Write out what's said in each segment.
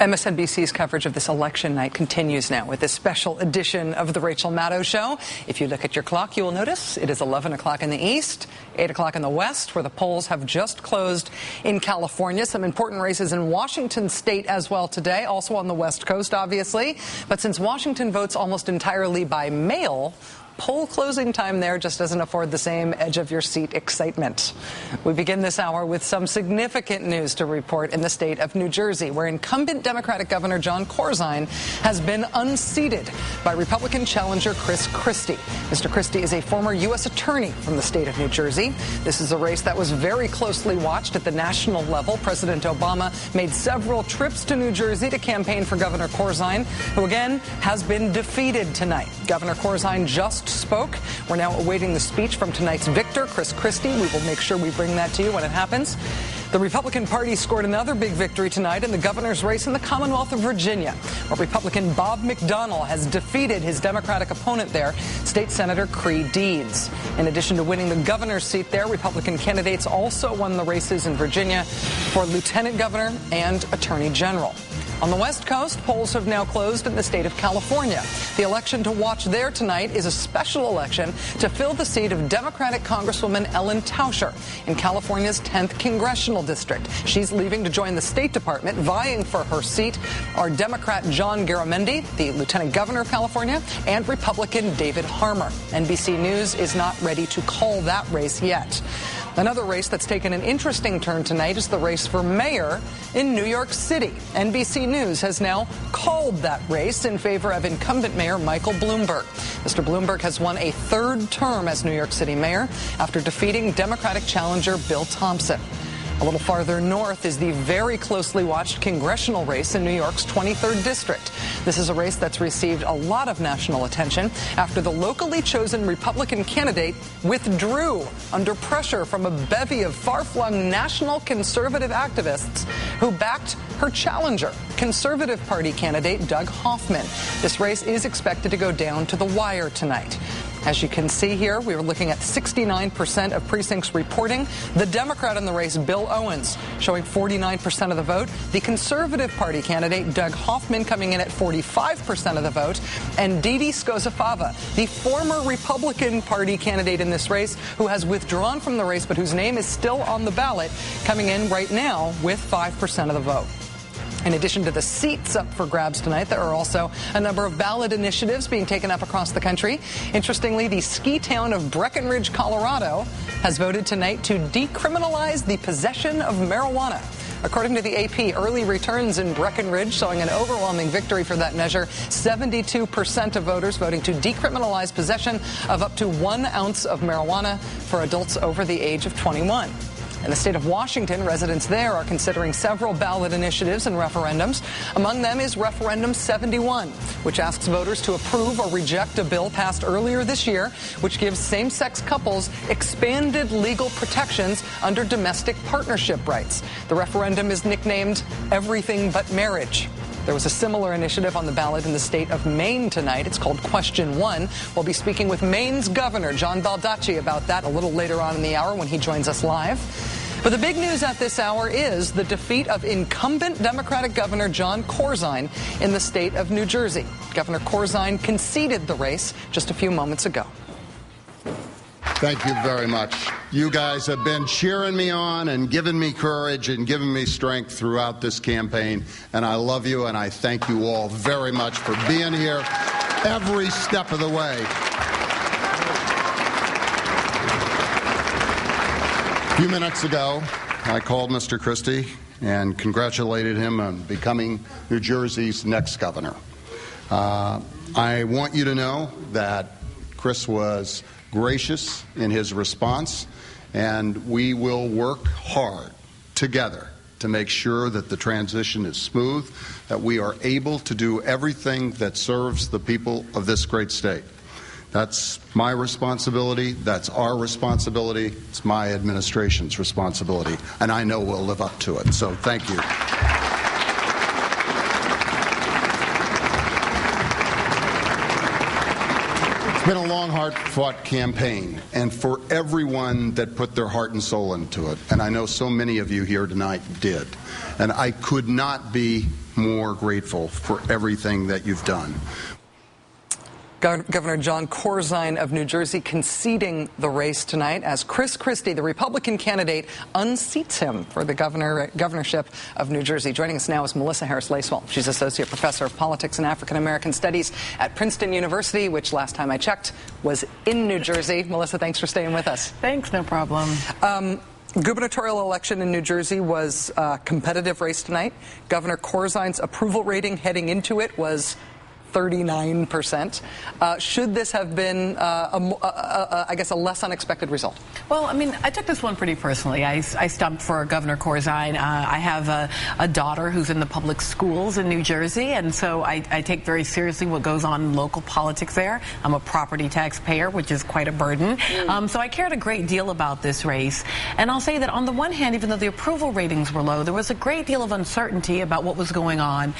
MSNBC's coverage of this election night continues now with this special edition of the Rachel Maddow Show. If you look at your clock, you will notice it is 11 o'clock in the east, 8 o'clock in the west, where the polls have just closed in California. Some important races in Washington state as well today, also on the west coast, obviously. But since Washington votes almost entirely by mail, poll closing time there just doesn't afford the same edge-of-your-seat excitement. We begin this hour with some significant news to report in the state of New Jersey, where incumbent Democratic Governor Jon Corzine has been unseated by Republican challenger Chris Christie. Mr. Christie is a former U.S. attorney from the state of New Jersey. This is a race that was very closely watched at the national level. President Obama made several trips to New Jersey to campaign for Governor Corzine, who again has been defeated tonight. Governor Corzine just spoke. We're now awaiting the speech from tonight's victor, Chris Christie. We will make sure we bring that to you when it happens. The Republican Party scored another big victory tonight in the governor's race in the Commonwealth of Virginia, where Republican Bob McDonnell has defeated his Democratic opponent there, State Senator Creigh Deeds. In addition to winning the governor's seat there, Republican candidates also won the races in Virginia for Lieutenant Governor and Attorney General. On the West Coast, polls have now closed in the state of California. The election to watch there tonight is a special election to fill the seat of Democratic Congresswoman Ellen Tauscher in California's 10th congressional district. She's leaving to join the State Department. Vying for her seat are Democrat John Garamendi, the Lieutenant Governor of California, and Republican David Harmer. NBC News is not ready to call that race yet. Another race that's taken an interesting turn tonight is the race for mayor in New York City. NBC News has now called that race in favor of incumbent Mayor Michael Bloomberg. Mr. Bloomberg has won a third term as New York City mayor after defeating Democratic challenger Bill Thompson. A little farther north is the very closely watched congressional race in New York's 23rd district. This is a race that's received a lot of national attention after the locally chosen Republican candidate withdrew under pressure from a bevy of far-flung national conservative activists who backed her challenger, Conservative Party candidate Doug Hoffman. This race is expected to go down to the wire tonight. As you can see here, we are looking at 69% of precincts reporting the Democrat in the race, Bill Owens, showing 49% of the vote. The Conservative Party candidate, Doug Hoffman, coming in at 45% of the vote. And Didi Scozafava, the former Republican Party candidate in this race, who has withdrawn from the race but whose name is still on the ballot, coming in right now with 5% of the vote. In addition to the seats up for grabs tonight, there are also a number of ballot initiatives being taken up across the country. Interestingly, the ski town of Breckenridge, Colorado, has voted tonight to decriminalize the possession of marijuana. According to the AP, early returns in Breckenridge showing an overwhelming victory for that measure. 72% of voters voting to decriminalize possession of up to 1 ounce of marijuana for adults over the age of 21. In the state of Washington, residents there are considering several ballot initiatives and referendums. Among them is Referendum 71, which asks voters to approve or reject a bill passed earlier this year, which gives same-sex couples expanded legal protections under domestic partnership rights. The referendum is nicknamed Everything But Marriage. There was a similar initiative on the ballot in the state of Maine tonight. It's called Question 1. We'll be speaking with Maine's Governor, John Baldacci, about that a little later on in the hour when he joins us live. But the big news at this hour is the defeat of incumbent Democratic Governor Jon Corzine in the state of New Jersey. Governor Corzine conceded the race just a few moments ago. Thank you very much. You guys have been cheering me on and giving me courage and giving me strength throughout this campaign. And I love you, and I thank you all very much for being here every step of the way. A few minutes ago, I called Mr. Christie and congratulated him on becoming New Jersey's next governor. I want you to know that Chris was gracious in his response, and we will work hard together to make sure that the transition is smooth, that we are able to do everything that serves the people of this great state. That's my responsibility. That's our responsibility. It's my administration's responsibility, and I know we'll live up to it. So thank you. It's been a long, hard-fought campaign, and for everyone that put their heart and soul into it, and I know so many of you here tonight did, and I could not be more grateful for everything that you've done. Governor Jon Corzine of New Jersey conceding the race tonight as Chris Christie, the Republican candidate, unseats him for the governorship of New Jersey. Joining us now is Melissa Harris-Lacewell. She's Associate Professor of Politics and African American Studies at Princeton University, which last time I checked was in New Jersey. Melissa, thanks for staying with us. Thanks, no problem. Gubernatorial election in New Jersey was a competitive race tonight. Governor Corzine's approval rating heading into it was 39%. Should this have been, I guess, a less unexpected result? Well, I mean, I took this one pretty personally. I stumped for Governor Corzine. I have a daughter who's in the public schools in New Jersey, and so I take very seriously what goes on in local politics there. I'm a property taxpayer, which is quite a burden. So I cared a great deal about this race. And I'll say that on the one hand, even though the approval ratings were low, there was a great deal of uncertainty about what was going on,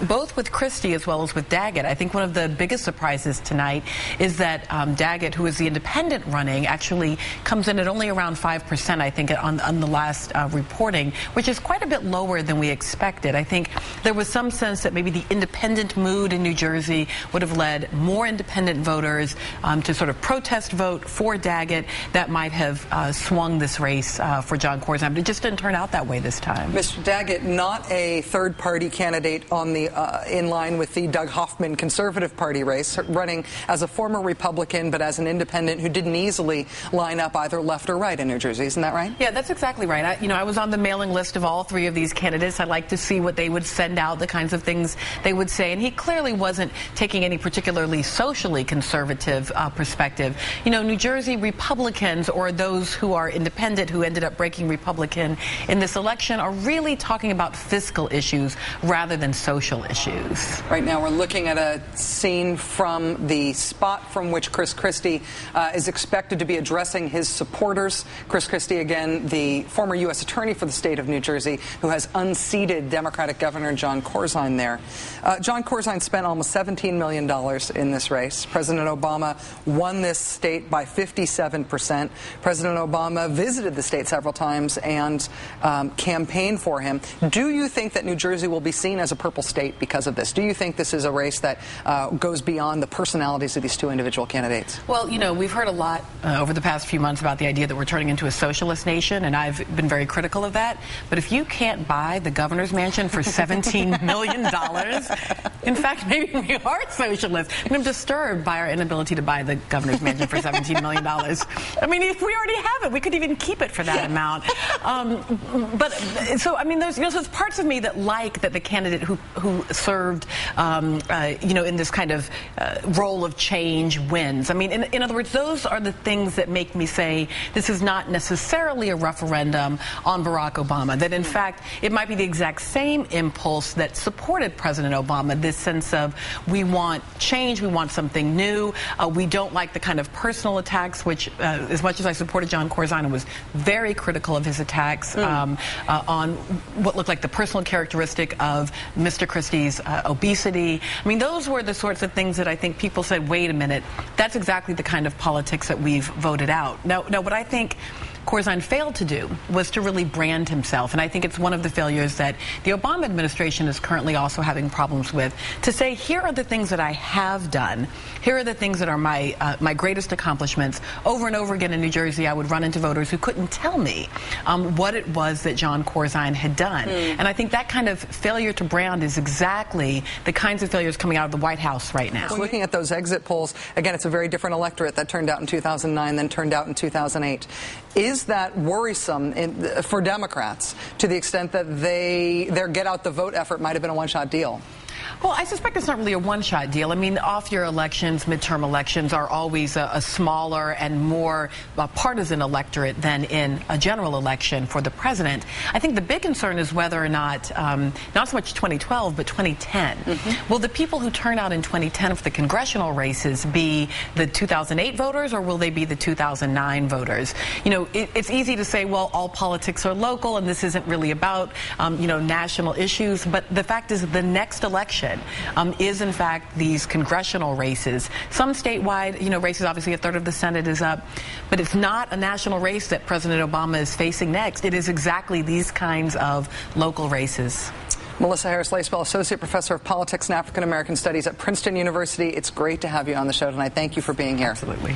both with Christie as well as with Daggett. I think one of the biggest surprises tonight is that Daggett, who is the independent running, actually comes in at only around 5%, I think, on the last reporting, which is quite a bit lower than we expected. I think there was some sense that maybe the independent mood in New Jersey would have led more independent voters to sort of protest vote for Daggett. That might have swung this race for Jon Corzine, but it just didn't turn out that way this time. Mr. Daggett, not a third-party candidate on the in line with the Doug Hoffman Conservative Party race, running as a former Republican but as an independent who didn't easily line up either left or right in New Jersey. Isn't that right? Yeah, that's exactly right. I was on the mailing list of all three of these candidates. I'd like to see what they would send out, the kinds of things they would say. And he clearly wasn't taking any particularly socially conservative perspective. You know, New Jersey Republicans, or those who are independent who ended up breaking Republican in this election, are really talking about fiscal issues rather than social issues. Right now we're looking at a scene from the spot from which Chris Christie is expected to be addressing his supporters. Chris Christie, again, the former U.S. Attorney for the state of New Jersey, who has unseated Democratic Governor Jon Corzine there. Jon Corzine spent almost $17 million in this race. President Obama won this state by 57%. President Obama visited the state several times and campaigned for him. Do you think that New Jersey will be seen as a purple state because of this? Do you think this is a race that goes beyond the personalities of these two individual candidates? Well, you know, we've heard a lot over the past few months about the idea that we're turning into a socialist nation, and I've been very critical of that. But if you can't buy the governor's mansion for $17 million, in fact, maybe we are socialists. I'm disturbed by our inability to buy the governor's mansion for $17 million. I mean, if we already have it, we could even keep it for that amount. But so, I mean, there's, there's parts of me that like that the candidate who served in this kind of role of change wins. I mean, in other words, those are the things that make me say this is not necessarily a referendum on Barack Obama, that in fact it might be the exact same impulse that supported President Obama, this sense of we want change, we want something new, we don't like the kind of personal attacks, which as much as I supported Jon Corzine, I was very critical of his attacks on what looked like the personal characteristic of Mr. Christie's obesity. I mean, those were the sorts of things that I think people said, wait a minute, that's exactly the kind of politics that we've voted out. Now what I think Corzine failed to do was to really brand himself, and I think it's one of the failures that the Obama administration is currently also having problems with, to say, here are the things that I have done, here are the things that are my greatest accomplishments. Over and over again in New Jersey, I would run into voters who couldn't tell me what it was that Jon Corzine had done. And I think that kind of failure to brand is exactly the kinds of failures coming out of the White House right now. So looking at those exit polls, again, it's a very different electorate that turned out in 2009 than turned out in 2008. Is that worrisome for Democrats to the extent that their get-out-the-vote effort might have been a one-shot deal? Well, I suspect it's not really a one-shot deal. I mean, off-year elections, midterm elections are always a smaller and more partisan electorate than in a general election for the president. I think the big concern is whether or not, not so much 2012, but 2010. Will the people who turn out in 2010 for the congressional races be the 2008 voters, or will they be the 2009 voters? You know, it's easy to say, well, all politics are local and this isn't really about, national issues. But the fact is, the next election is in fact these congressional races. Some statewide, races, obviously a third of the Senate is up, but it's not a national race that President Obama is facing next. It is exactly these kinds of local races. Melissa Harris-Lacewell, Associate Professor of Politics and African American Studies at Princeton University. It's great to have you on the show tonight. Thank you for being here. Absolutely.